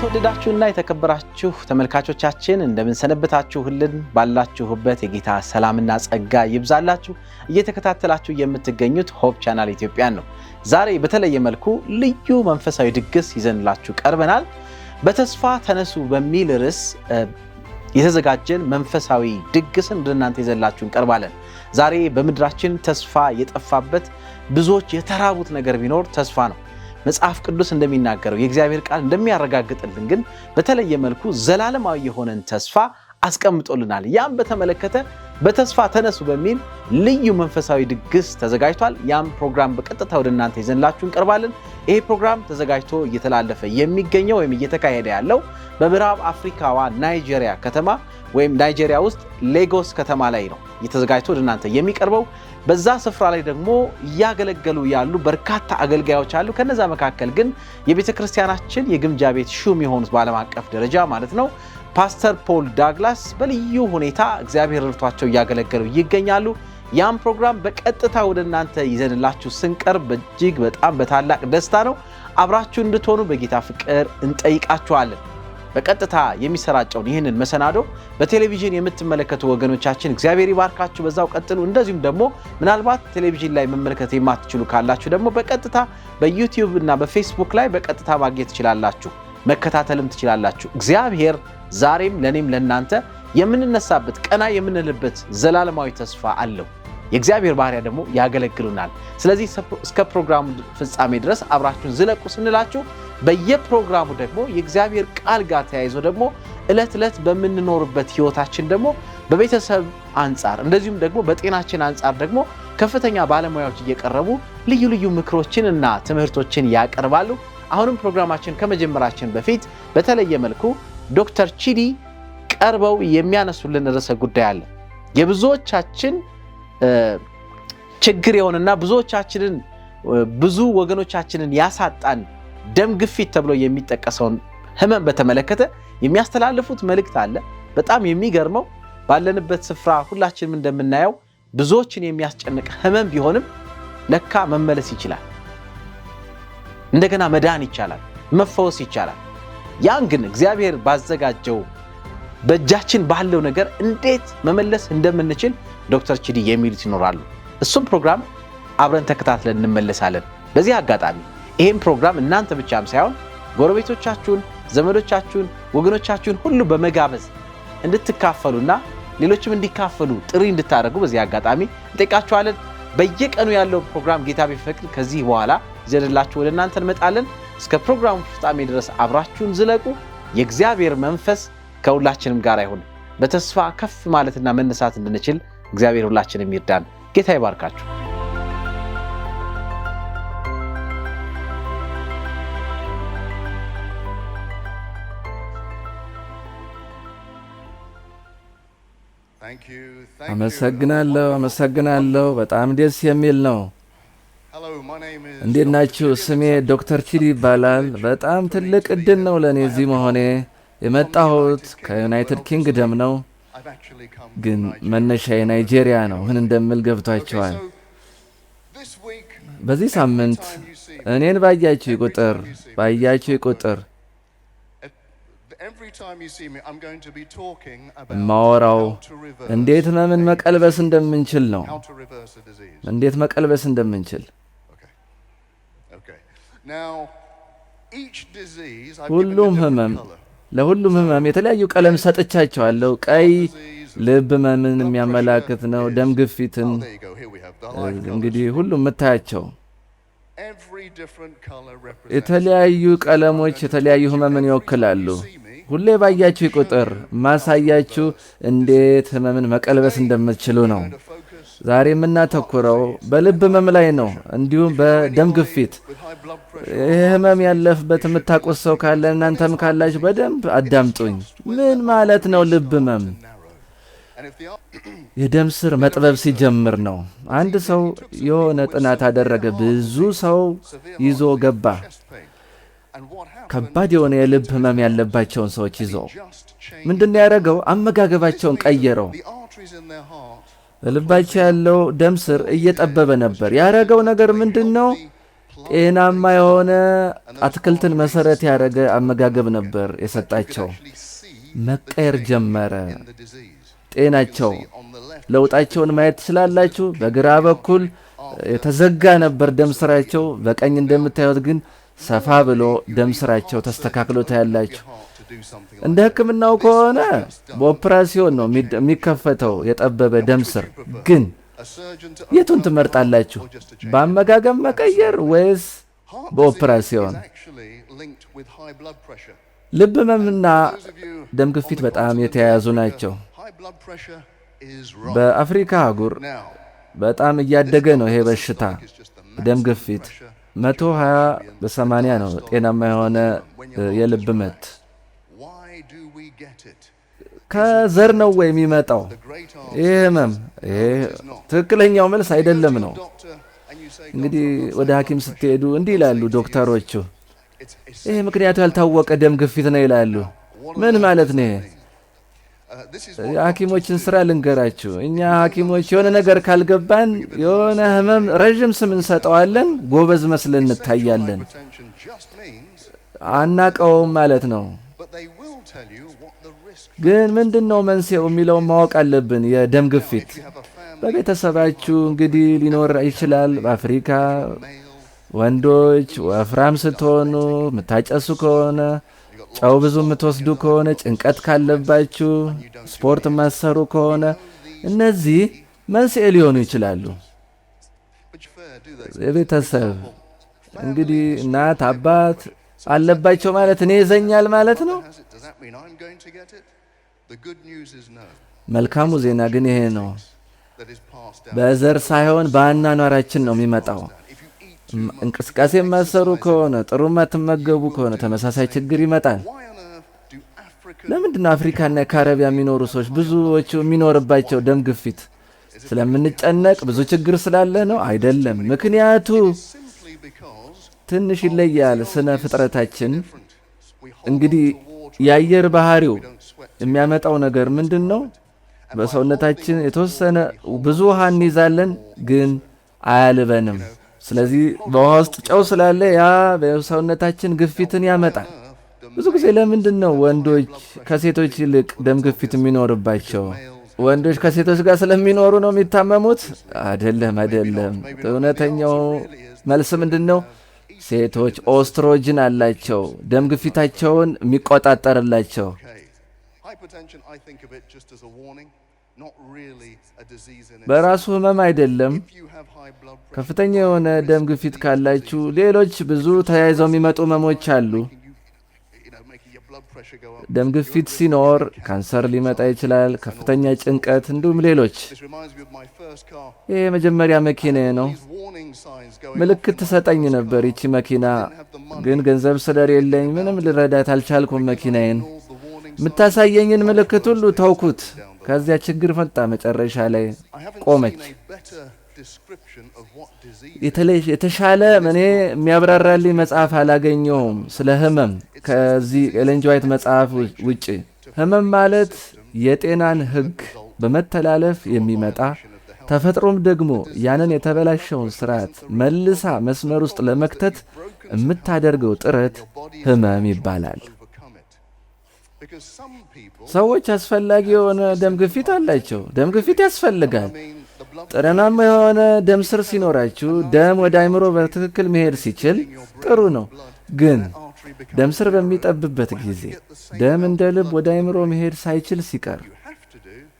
የተወደዳችሁና የተከበራችሁ ተመልካቾቻችን እንደምን ሰነበታችሁልን? ባላችሁበት የጌታ ሰላምና ጸጋ ይብዛላችሁ። እየተከታተላችሁ የምትገኙት ሆፕ ቻናል ኢትዮጵያን ነው። ዛሬ በተለየ መልኩ ልዩ መንፈሳዊ ድግስ ይዘንላችሁ ቀርበናል። በተስፋ ተነሱ በሚል ርዕስ የተዘጋጀን መንፈሳዊ ድግስን ወደናንተ ይዘንላችሁ እንቀርባለን። ዛሬ በምድራችን ተስፋ የጠፋበት ብዙዎች የተራቡት ነገር ቢኖር ተስፋ ነው። መጽሐፍ ቅዱስ እንደሚናገረው የእግዚአብሔር ቃል እንደሚያረጋግጥልን ግን በተለየ መልኩ ዘላለማዊ የሆነን ተስፋ አስቀምጦልናል። ያም በተመለከተ በተስፋ ተነሱ በሚል ልዩ መንፈሳዊ ድግስ ተዘጋጅቷል። ያም ፕሮግራም በቀጥታ ወደናንተ ይዘንላችሁ እንቀርባለን። ይሄ ፕሮግራም ተዘጋጅቶ እየተላለፈ የሚገኘው ወይም እየተካሄደ ያለው በምዕራብ አፍሪካዋ ናይጄሪያ ከተማ ወይም ናይጄሪያ ውስጥ ሌጎስ ከተማ ላይ ነው እየተዘጋጅቶ ወደናንተ የሚቀርበው። በዛ ስፍራ ላይ ደግሞ እያገለገሉ ያሉ በርካታ አገልጋዮች አሉ። ከነዛ መካከል ግን የቤተክርስቲያናችን የግምጃ ቤት ሹም የሆኑት በዓለም አቀፍ ደረጃ ማለት ነው ፓስተር ፖል ዳግላስ በልዩ ሁኔታ እግዚአብሔር ረድቷቸው እያገለገሉ ይገኛሉ። ያም ፕሮግራም በቀጥታ ወደናንተ ይዘንላችሁ ስንቀርብ እጅግ በጣም በታላቅ ደስታ ነው። አብራችሁ እንድትሆኑ በጌታ ፍቅር እንጠይቃችኋለን። በቀጥታ የሚሰራጨውን ይህንን መሰናዶ በቴሌቪዥን የምትመለከቱ ወገኖቻችን እግዚአብሔር ይባርካችሁ፣ በዛው ቀጥሉ። እንደዚሁም ደግሞ ምናልባት ቴሌቪዥን ላይ መመልከት የማትችሉ ካላችሁ ደግሞ በቀጥታ በዩቲዩብ እና በፌስቡክ ላይ በቀጥታ ማግኘት ትችላላችሁ፣ መከታተልም ትችላላችሁ። እግዚአብሔር ዛሬም ለኔም ለናንተ የምንነሳበት ቀና የምንልበት ዘላለማዊ ተስፋ አለው። የእግዚአብሔር ባሪያ ደግሞ ያገለግሉናል። ስለዚህ እስከ ፕሮግራሙ ፍጻሜ ድረስ አብራችሁን ዝለቁ ስንላችሁ በየፕሮግራሙ ደግሞ የእግዚአብሔር ቃል ጋር ተያይዞ ደግሞ ዕለት በምንኖርበት ህይወታችን ደግሞ በቤተሰብ አንጻር እንደዚሁም ደግሞ በጤናችን አንጻር ደግሞ ከፍተኛ ባለሙያዎች እየቀረቡ ልዩ ምክሮችን እና ትምህርቶችን ያቀርባሉ። አሁንም ፕሮግራማችን ከመጀመራችን በፊት በተለየ መልኩ ዶክተር ቺዲ ቀርበው የሚያነሱልን ርዕሰ ጉዳይ አለ። የብዙዎቻችን ችግር የሆነና ብዙዎቻችንን ብዙ ወገኖቻችንን ያሳጣን ደም ግፊት ተብሎ የሚጠቀሰውን ህመም በተመለከተ የሚያስተላልፉት መልእክት አለ። በጣም የሚገርመው ባለንበት ስፍራ ሁላችንም እንደምናየው ብዙዎችን የሚያስጨንቅ ህመም ቢሆንም ለካ መመለስ ይችላል፣ እንደገና መዳን ይቻላል፣ መፈወስ ይቻላል። ያን ግን እግዚአብሔር ባዘጋጀው በእጃችን ባለው ነገር እንዴት መመለስ እንደምንችል ዶክተር ቺዲ የሚሉት ይኖራሉ። እሱም ፕሮግራም አብረን ተከታትለን እንመለሳለን። በዚህ አጋጣሚ ይሄን ፕሮግራም እናንተ ብቻም ሳይሆን ጎረቤቶቻችሁን፣ ዘመዶቻችሁን፣ ወገኖቻችሁን ሁሉ በመጋበዝ እንድትካፈሉና ሌሎችም እንዲካፈሉ ጥሪ እንድታደርጉ በዚህ አጋጣሚ እንጠይቃችኋለን። በየቀኑ ያለው ፕሮግራም ጌታ ቢፈቅድ ከዚህ በኋላ ይዘንላችሁ ወደ እናንተ እንመጣለን። እስከ ፕሮግራሙ ፍጻሜ ድረስ አብራችሁን ዝለቁ። የእግዚአብሔር መንፈስ ከሁላችንም ጋር ይሁን። በተስፋ ከፍ ማለትና መነሳት እንድንችል እግዚአብሔር ሁላችንም ይርዳን። ጌታ ይባርካችሁ። አመሰግናለሁ። በጣም ደስ የሚል ነው። እንዴት ናችሁ? ስሜ ዶክተር ቺዲ ይባላል። በጣም ትልቅ እድል ነው ለኔ እዚህ መሆኔ። የመጣሁት ከዩናይትድ ኪንግደም ነው፣ ግን መነሻዬ ናይጄሪያ ነው። ምን እንደምል ገብቷችኋል። በዚህ ሳምንት እኔን ባያችሁ ቁጥር ማወራው እንዴት ህመምን መቀልበስ እንደምንችል ነው። እንዴት መቀልበስ እንደምንችል ለሁሉም ህመም የተለያዩ ቀለም ሰጥቻቸዋለሁ። ቀይ ልብ ህመምን የሚያመላክት ነው። ደም ግፊትን እንግዲህ ሁሉም የምታያቸው የተለያዩ ቀለሞች የተለያዩ ህመምን ይወክላሉ። ሁሌ ባያችሁ ቁጥር ማሳያችሁ እንዴት ህመምን መቀልበስ እንደምትችሉ ነው። ዛሬ የምናተኩረው በልብ ህመም ላይ ነው፣ እንዲሁም በደም ግፊት። ይህ ህመም ያለፈበት የምታውቁት ሰው ካለ እናንተም ካላችሁ በደንብ አዳምጡኝ። ምን ማለት ነው ልብ ህመም? የደም ስር መጥበብ ሲጀምር ነው። አንድ ሰው የሆነ ጥናት አደረገ። ብዙ ሰው ይዞ ገባ። ከባድ የሆነ የልብ ህመም ያለባቸውን ሰዎች ይዞ ምንድነው ያደረገው? አመጋገባቸውን ቀየረው። ልባቸው ያለው ደም ስር እየጠበበ ነበር። ያደረገው ነገር ምንድነው? ጤናማ የሆነ አትክልትን መሰረት ያደረገ አመጋገብ ነበር የሰጣቸው። መቀየር ጀመረ ጤናቸው። ለውጣቸውን ማየት ትችላላችሁ። በግራ በኩል የተዘጋ ነበር ደም ስራቸው፣ በቀኝ እንደምታዩት ግን ሰፋ ብሎ ደም ስራቸው ተስተካክሎ ታያላችሁ። እንደ ሕክምናው ከሆነ በኦፕራሲዮን ነው የሚከፈተው የጠበበ ደም ስር። ግን የቱን ትመርጣላችሁ? በአመጋገብ መቀየር ወይስ በኦፕራሲዮን? ልብ ህመምና ደም ግፊት በጣም የተያያዙ ናቸው። በአፍሪካ አህጉር በጣም እያደገ ነው ይሄ በሽታ። ደም ግፊት 120/80 ነው ጤናማ የሆነ የልብ ምት። ከዘር ነው ወይ የሚመጣው ይሄ ህመም? ይሄ ትክክለኛው መልስ አይደለም ነው። እንግዲህ ወደ ሐኪም ስትሄዱ እንዲህ ይላሉ ዶክተሮቹ፣ ይሄ ምክንያቱ ያልታወቀ ደም ግፊት ነው ይላሉ። ምን ማለት ነው ይሄ? የሐኪሞችን ስራ ልንገራችሁ። እኛ ሐኪሞች የሆነ ነገር ካልገባን የሆነ ህመም ረዥም ስም እንሰጠዋለን፣ ጎበዝ መስለን እንታያለን። አናቀውም ማለት ነው። ግን ምንድነው መንስኤው የሚለውን ማወቅ አለብን። የደም ግፊት በቤተሰባችሁ እንግዲህ ሊኖር ይችላል። በአፍሪካ ወንዶች ወፍራም ስትሆኑ፣ የምታጨሱ ከሆነ፣ ጨው ብዙ የምትወስዱ ከሆነ፣ ጭንቀት ካለባችሁ፣ ስፖርት የማትሰሩ ከሆነ እነዚህ መንስኤ ሊሆኑ ይችላሉ። የቤተሰብ እንግዲህ እናት አባት አለባቸው ማለት እኔ ይዘኛል ማለት ነው። መልካሙ ዜና ግን ይሄ ነው። በዘር ሳይሆን በአኗኗራችን ነው የሚመጣው። እንቅስቃሴ የማትሰሩ ከሆነ፣ ጥሩ የማትመገቡ ከሆነ ተመሳሳይ ችግር ይመጣል። ለምንድነው አፍሪካና ካረቢያ የሚኖሩ ሰዎች ብዙዎቹ የሚኖርባቸው ደም ግፊት? ስለምንጨነቅ ብዙ ችግር ስላለ ነው? አይደለም። ምክንያቱ ትንሽ ይለያል። ስነ ፍጥረታችን እንግዲህ የአየር ባህሪው የሚያመጣው ነገር ምንድን ነው? በሰውነታችን የተወሰነ ብዙ ውሃ እንይዛለን፣ ግን አያልበንም። ስለዚህ በውሃ ውስጥ ጨው ስላለ ያ በሰውነታችን ግፊትን ያመጣል። ብዙ ጊዜ ለምንድን ነው ወንዶች ከሴቶች ይልቅ ደም ግፊት የሚኖርባቸው? ወንዶች ከሴቶች ጋር ስለሚኖሩ ነው የሚታመሙት? አይደለም፣ አይደለም። እውነተኛው መልስ ምንድን ነው? ሴቶች ኦስትሮጅን አላቸው፣ ደም ግፊታቸውን የሚቆጣጠርላቸው። በራሱ ህመም አይደለም። ከፍተኛ የሆነ ደም ግፊት ካላችሁ ሌሎች ብዙ ተያይዘው የሚመጡ ህመሞች አሉ። ደም ግፊት ሲኖር ካንሰር ሊመጣ ይችላል፣ ከፍተኛ ጭንቀት፣ እንዲሁም ሌሎች። ይሄ የመጀመሪያ መኪናዬ ነው። ምልክት ትሰጠኝ ነበር ይቺ መኪና፣ ግን ገንዘብ ስለሌለኝ ምንም ልረዳት አልቻልኩም። መኪናዬን የምታሳየኝን ምልክት ሁሉ ተውኩት። ከዚያ ችግር መጣ። መጨረሻ ላይ ቆመች። የተሻለ እኔ የሚያብራራልኝ መጽሐፍ አላገኘሁም ስለ ህመም ከዚህ ኤለን ጂ ዋይት መጽሐፍ ውጭ። ህመም ማለት የጤናን ህግ በመተላለፍ የሚመጣ ተፈጥሮም ደግሞ ያንን የተበላሸውን ስርዓት መልሳ መስመር ውስጥ ለመክተት የምታደርገው ጥረት ህመም ይባላል። ሰዎች አስፈላጊ የሆነ ደም ግፊት አላቸው። ደም ግፊት ያስፈልጋል። ጤናማ የሆነ ደም ስር ሲኖራችሁ ደም ወደ አይምሮ በትክክል መሄድ ሲችል ጥሩ ነው። ግን ደም ስር በሚጠብበት ጊዜ ደም እንደ ልብ ወደ አይምሮ መሄድ ሳይችል ሲቀር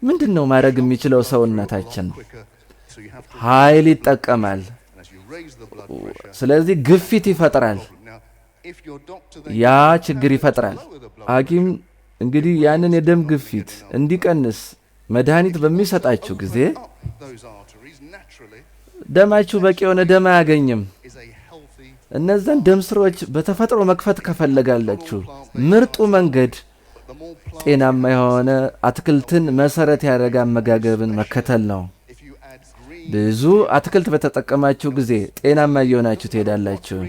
ምንድን ነው ማድረግ የሚችለው? ሰውነታችን ኃይል ይጠቀማል። ስለዚህ ግፊት ይፈጥራል። ያ ችግር ይፈጥራል። ሐኪም እንግዲህ ያንን የደም ግፊት እንዲቀንስ መድኃኒት በሚሰጣችሁ ጊዜ ደማችሁ በቂ የሆነ ደም አያገኝም። እነዛን ደም ስሮች በተፈጥሮ መክፈት ከፈለጋላችሁ ምርጡ መንገድ ጤናማ የሆነ አትክልትን መሰረት ያደረገ አመጋገብን መከተል ነው። ብዙ አትክልት በተጠቀማችሁ ጊዜ ጤናማ እየሆናችሁ ትሄዳላችሁ።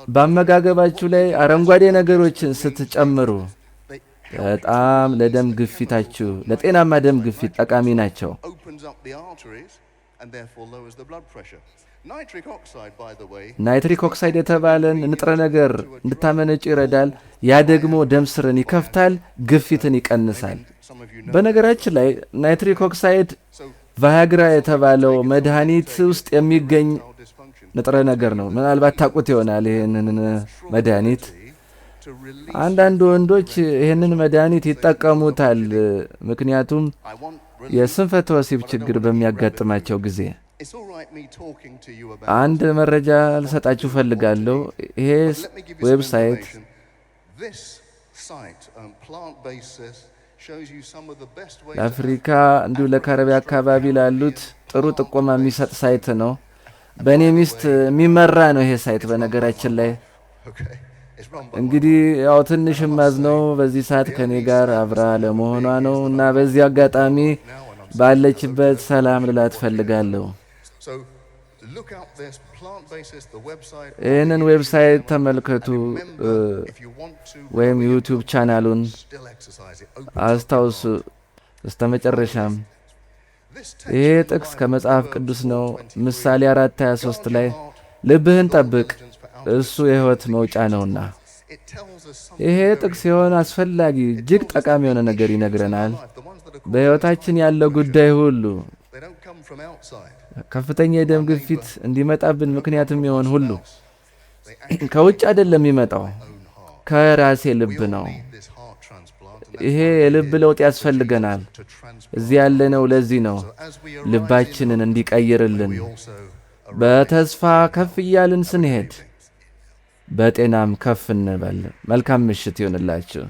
በአመጋገባችሁ ላይ አረንጓዴ ነገሮችን ስትጨምሩ በጣም ለደም ግፊታችሁ ለጤናማ ደም ግፊት ጠቃሚ ናቸው። ናይትሪክ ኦክሳይድ የተባለን ንጥረ ነገር እንድታመነጭ ይረዳል። ያ ደግሞ ደም ስርን ይከፍታል፣ ግፊትን ይቀንሳል። በነገራችን ላይ ናይትሪክ ኦክሳይድ ቫያግራ የተባለው መድኃኒት ውስጥ የሚገኝ ንጥረ ነገር ነው። ምናልባት ታውቁት ይሆናል ይህንን መድኃኒት። አንዳንድ ወንዶች ይህንን መድኃኒት ይጠቀሙታል፣ ምክንያቱም የስንፈተ ወሲብ ችግር በሚያጋጥማቸው ጊዜ። አንድ መረጃ ልሰጣችሁ ፈልጋለሁ። ይሄ ዌብሳይት ለአፍሪካ እንዲሁ ለካረቢያ አካባቢ ላሉት ጥሩ ጥቆማ የሚሰጥ ሳይት ነው። በእኔ ሚስት የሚመራ ነው ይሄ ሳይት። በነገራችን ላይ እንግዲህ ያው ትንሽ ማዝነው በዚህ ሰዓት ከኔ ጋር አብራ ለመሆኗ ነው እና በዚህ አጋጣሚ ባለችበት ሰላም ልላት ፈልጋለሁ። ይህንን ዌብሳይት ተመልከቱ፣ ወይም ዩቲዩብ ቻናሉን አስታውሱ። እስተመጨረሻም ይሄ ጥቅስ ከመጽሐፍ ቅዱስ ነው። ምሳሌ 4:23 ላይ ልብህን ጠብቅ እሱ የሕይወት መውጫ ነውና። ይሄ ጥቅስ የሆነ አስፈላጊ እጅግ ጠቃሚ የሆነ ነገር ይነግረናል። በሕይወታችን ያለው ጉዳይ ሁሉ ከፍተኛ የደም ግፊት እንዲመጣብን ምክንያትም የሆን ሁሉ ከውጭ አይደለም የሚመጣው፣ ከራሴ ልብ ነው። ይሄ የልብ ለውጥ ያስፈልገናል። እዚህ ያለነው ለዚህ ነው፣ ልባችንን እንዲቀይርልን። በተስፋ ከፍ እያልን ስንሄድ በጤናም ከፍ እንበል። መልካም ምሽት ይሆንላችሁ።